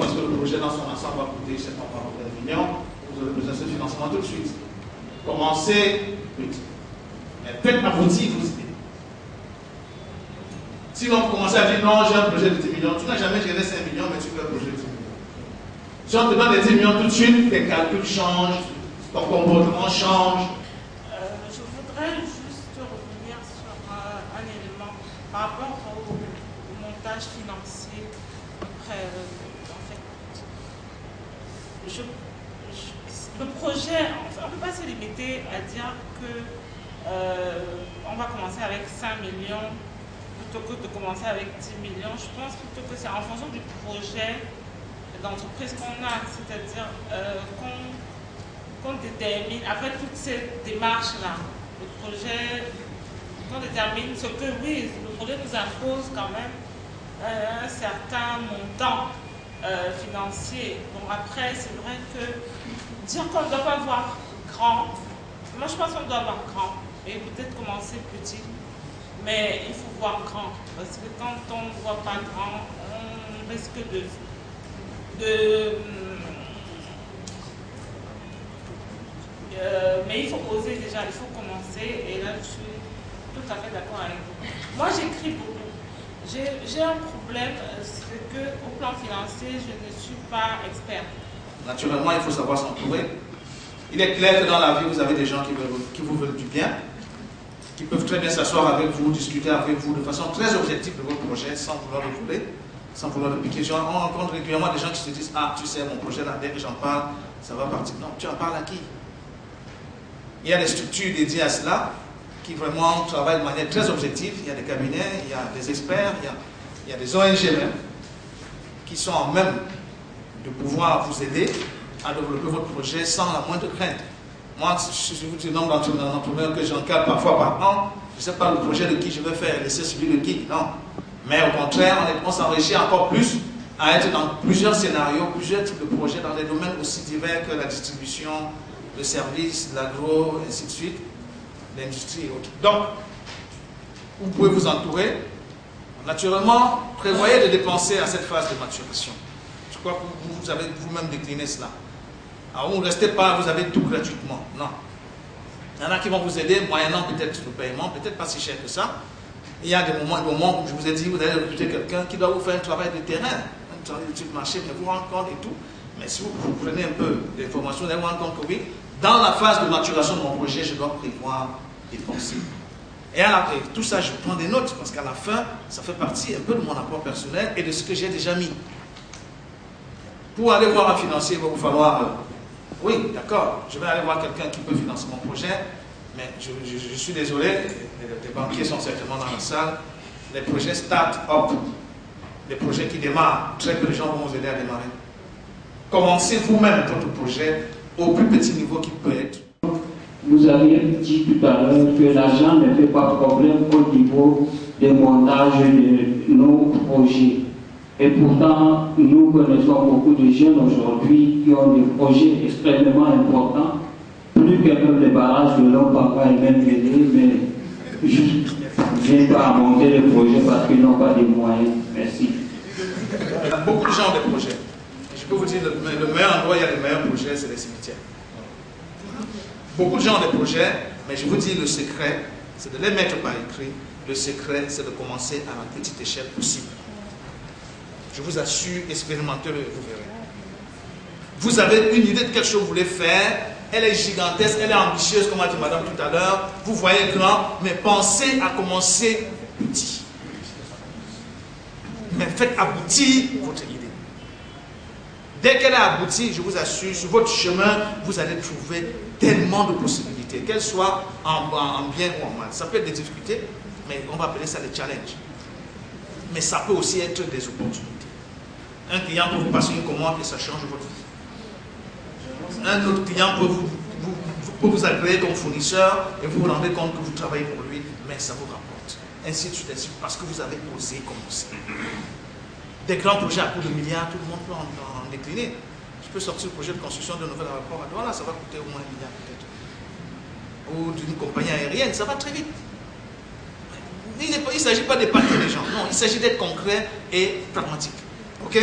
parce que le projet dans son ensemble va coûter, je ne sais pas, par 1 million, vous aurez besoin de ce financement tout de suite. Commencez petit. Mais faites aboutir vos idées. Si on commence à dire non, j'ai un projet de 10 millions, tu n'as jamais géré 5 millions, mais tu fais un projet de 10 millions. Si on te donne les 10 millions tout de suite, tes calculs changent, ton comportement change. Je voudrais juste revenir sur un élément par rapport au montage financier. En fait, le projet, on ne peut pas se limiter à dire que on va commencer avec 5 millions plutôt que de commencer avec 10 millions. Je pense plutôt que c'est en fonction du projet d'entreprise qu'on a, c'est-à-dire qu'on détermine, après toutes ces démarches-là, le projet, qu'on détermine ce que, oui, le projet nous impose quand même un certain montant financier. Bon, après, c'est vrai que dire qu'on ne doit pas voir grand, moi je pense qu'on doit voir grand et peut-être commencer petit, mais il faut voir grand, parce que quand on ne voit pas grand, on risque mais il faut oser déjà, il faut commencer, et là je suis tout à fait d'accord avec vous. Moi j'écris beaucoup. J'ai un problème, c'est qu'au plan financier, je ne suis pas expert. Naturellement, il faut savoir s'entourer. Il est clair que dans la vie, vous avez des gens qui vous veulent du bien, qui peuvent très bien s'asseoir avec vous, discuter avec vous de façon très objective de votre projet, sans vouloir le voler, sans vouloir le piquer. On rencontre régulièrement des gens qui se disent « Ah, tu sais, mon projet là, dès que j'en parle, ça va partir. » Non, tu en parles à qui? Il y a des structures dédiées à cela, qui vraiment travaillent de manière très objective. Il y a des cabinets, il y a des experts, il y a des ONG même, qui sont en même de pouvoir vous aider à développer votre projet sans la moindre crainte. Moi, si je vous dis le nombre d'entrepreneurs que j'encadre parfois par an, je ne sais pas le projet de qui je veux faire, laisser celui de qui, non. Mais au contraire, on s'enrichit encore plus à être dans plusieurs scénarios, plusieurs types de projets dans des domaines aussi divers que la distribution, le service, l'agro, ainsi de suite, l'industrie et autres. Donc, vous pouvez vous entourer. Naturellement, prévoyez de dépenser à cette phase de maturation. Je crois que vous avez vous-même décliné cela. Alors, vous ne restez pas, vous avez tout gratuitement. Non. Il y en a qui vont vous aider, moyennant peut-être le paiement, peut-être pas si cher que ça. Il y a des moments où je vous ai dit, vous allez recruter quelqu'un qui doit vous faire un travail de terrain, un travail d'étude de marché, mais vous rendre compte et tout. Mais si vous prenez un peu d'informations, vous allez vous rendre compte que oui, dans la phase de maturation de mon projet, je dois prévoir dépenser. Et tout ça, je prends des notes, parce qu'à la fin, ça fait partie un peu de mon apport personnel et de ce que j'ai déjà mis. Pour aller voir un financier, il va vous falloir... oui, d'accord, je vais aller voir quelqu'un qui peut financer mon projet, mais je suis désolé, les banquiers sont certainement dans la salle, les projets start-up, les projets qui démarrent, très peu de gens vont vous aider à démarrer. Commencez vous-même votre projet au plus petit niveau qu'il peut être. Vous avez dit tout à l'heure que l'argent ne fait pas problème au niveau des montages de nos projets. Et pourtant, nous connaissons beaucoup de jeunes aujourd'hui qui ont des projets extrêmement importants, plus que même les barrages de leur papa et même aider, mais juste ne viennent pas à monter les projets parce qu'ils n'ont pas de moyens. Merci. Beaucoup de gens ont des projets. Je peux vous dire, le meilleur endroit où il y a les meilleurs projets, c'est les cimetières. Beaucoup de gens ont des projets, mais je vous dis, le secret, c'est de les mettre par écrit. Le secret, c'est de commencer à la petite échelle possible. Je vous assure, expérimentez-le, vous verrez. Vous avez une idée de quelque chose que vous voulez faire, elle est gigantesque, elle est ambitieuse, comme a dit madame tout à l'heure, vous voyez grand, mais pensez à commencer petit. Mais faites aboutir votre idée. Dès qu'elle est aboutie, je vous assure, sur votre chemin, vous allez trouver tellement de possibilités, qu'elles soient en bien ou en mal. Ça peut être des difficultés, mais on va appeler ça des challenges. Mais ça peut aussi être des opportunités. Un client peut vous passer une commande et ça change votre vie. Un autre client peut vous agréer comme fournisseur et vous vous rendez compte que vous travaillez pour lui, mais ça vous rapporte. Ainsi de suite, parce que vous avez osé commencer. Des grands projets à coût de milliards, tout le monde peut en décliner. Je peux sortir le projet de construction d'un nouvel aéroport à Douala, ça va coûter au moins 1 milliard peut-être. Ou d'une compagnie aérienne, ça va très vite. Il ne s'agit pas d'épater les gens, non, il s'agit d'être concret et pragmatique. Ok?